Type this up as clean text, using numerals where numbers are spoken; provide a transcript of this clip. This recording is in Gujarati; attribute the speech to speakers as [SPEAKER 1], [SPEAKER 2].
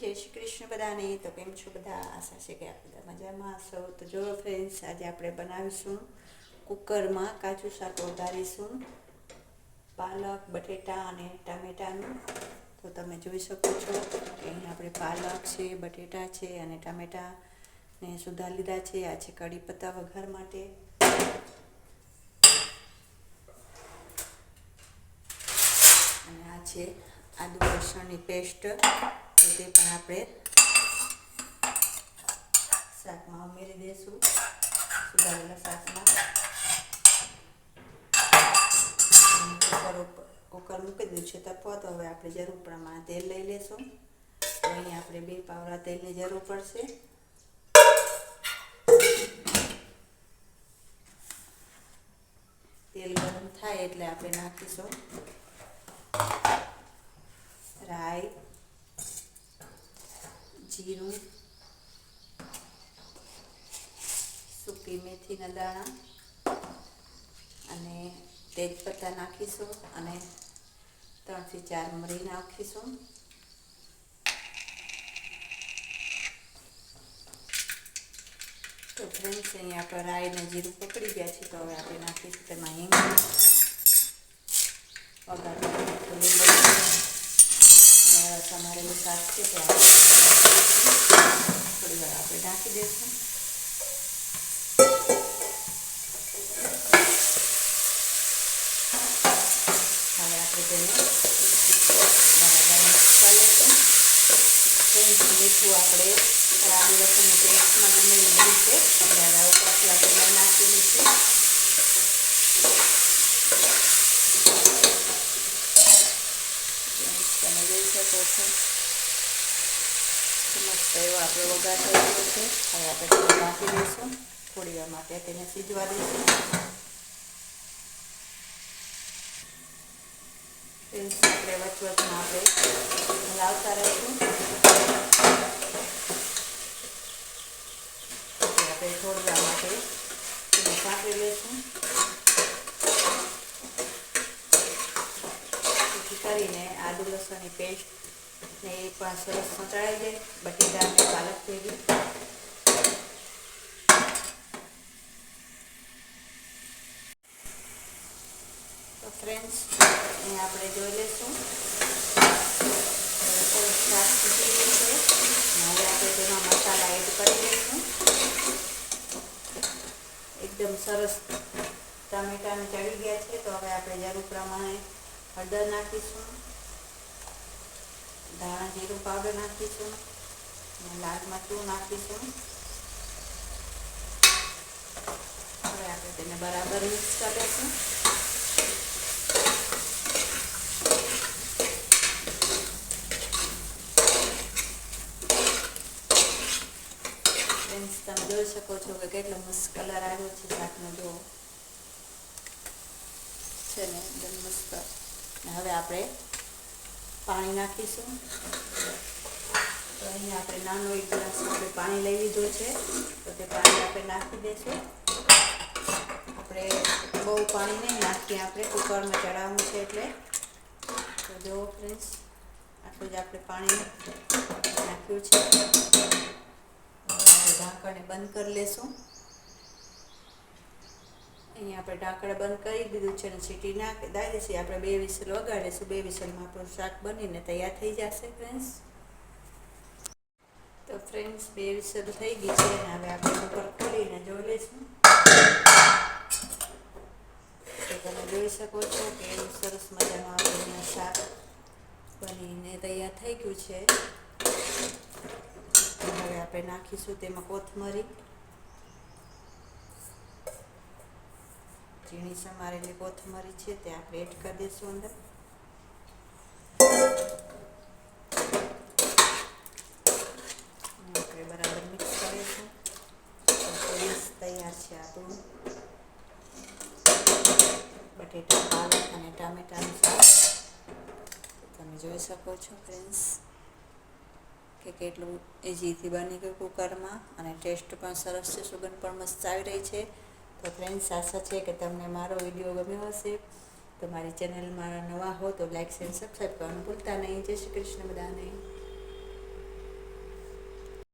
[SPEAKER 1] જય શ્રી કૃષ્ણ બધાને. તો કેમ છો બધા? આશા છે કે આપ બધા મજામાં હશો. તો જો ફ્રેન્ડ્સ, આજે આપણે બનાવીશું કુકરમાં કાચું શાક વઘારીશું, પાલક, બટેટા અને ટામેટાનું. તો તમે જોઈ શકો છો કે અહીં આપણે પાલક છે, બટેટા છે અને ટામેટાને સુધારી લીધા છે. આ છે કઢી પત્તા વઘાર માટે. અને આ છે આદુ લસણની પેસ્ટ, તો તે પણ આપણે શાકમાં ઉમેરી દઈશું, સુધારેલા શાકમાં. કુકર મૂકી દીધું છે તપવા. તો હવે આપણે જરૂર પ્રમાણે તેલ લઈ લઈશું. તો અહીં આપણે 2 પાવડા તેલની જરૂર પડશે. તેલ ગરમ થાય એટલે આપણે નાખીશું રાઈ, જીરું, સૂકી મેથીના દાણા અને તેજપત્તા નાખીશું અને 3 થી 4 મરી નાખીશું. તો ફ્રેન્ડ્સ, અહીંયા આપણે રાઈ અને જીરું પકડી ગયા છે. તો હવે આપણે નાખીશું તેમાં હિંગ, સમારેલું શાક છે તે થોડી વાર આપણે ઢાંકી દઈશું. હવે આપણે તેને બરાબર મિક્સ કરી લઈશું. મીઠું આપણે આદુ લસણની પેસ્ટમાં ઉમેરી દીધું છે. એટલે હવે ઉપરથી આપણે નાખેલું છે. તમે જોઈ શકો છો મસ્ત એવો આપણો વઘાર થઈ ગયો છે. હવે આપણે તેને ઢાંકી દઈશું. થોડી વાર માટે તેને સીજવા દઈશું. આપણે વચવચમાં આપણે લાવતા રહીશું. આપણે થોડી વાર માટે તેને સાંકળી લઈશું. કરીને આદુ લસણની પેસ્ટ ને એ પણ સરસ સંતળાઈ જાય બટેટા અને પાલક ભેગી. તો ફ્રેન્ડ્સ, અહીં આપણે જોઈ લઈશું સરસ શાક ફૂટી ગયું છે. હવે આપણે તેમાં મસાલા એડ કરી દઈશું. એકદમ સરસ ટામેટાને ચડી ગયા છે. તો હવે આપણે જરૂર પ્રમાણે હળદર નાખીશું, ધાણા જીરું પાવડર નાખીશું અને લાલ મરચું નાખીશું. હવે આપણે તેને બરાબર મિક્સ કરી લઈશું. ફ્રેન્ડ્સ, તમે જોઈ શકો છો કે કેટલો મસ્ત કલર આવ્યો છે શાકનો. જો છે ને એકદમ મસ્ત. હવે આપણે પાણી નાખીશું. તો અહીંયા આપણે નાનો 1 ગ્લાસ આપણે પાણી લઈ લીધું છે. તો તે પાણી આપણે નાખી દઈશું. આપણે બહુ પાણી નહીં નાખીએ, આપણે કુકરમાં ચડાવવું છે એટલે. તો જો ફ્રેન્ડ્સ, આટલું જ આપણે પાણી નાખ્યું છે. ઢાંકણને બંધ કરી લઈશું. અહીંયા આપણે ઢાંકણ બંધ કરી દીધું છે અને સીટી દાઈ દઈશું. આપણે 2 વિસલ વગાડીશું. 2 વિસલમાં આપણું શાક બનીને તૈયાર થઈ જશે ફ્રેન્ડ્સ. તો ફ્રેન્ડ્સ, 2 વિસલ થઈ ગઈ છે અને હવે આપણે કુકર ખોલીને જોઈ લઈશું. તો તમે જોઈ શકો છો કે એવું સરસ મજાનું આપણું શાક બનીને તૈયાર થઈ ગયું છે. હવે આપણે નાખીશું તેમાં કોથમરી, ઝીણી સમારેલી કોથમરી છે તે આપણે એડ કરી દઈશું અંદર. આપણે બરાબર મિક્સ કરીશું. તૈયાર છે આપણું બટેટા, પાલક અને ટામેટાનું શાક. તમે જોઈ શકો છો ફ્રેન્ડ્સ કે કેટલું ઇઝીથી બની ગયું કુકરમાં અને ટેસ્ટ પણ સરસ છે. સુગંધ પણ મસ્ત આવી રહી છે. તો ફ્રેન્ડ્સ, આશા છે કે તમને મારો વિડીયો ગમ્યો હશે. તો મારી ચેનલમાં નવા હો તો લાઈક, શેર, સબસ્ક્રાઈબ કરવાનું ભૂલતા નહીં. જય શ્રી કૃષ્ણ બધાને.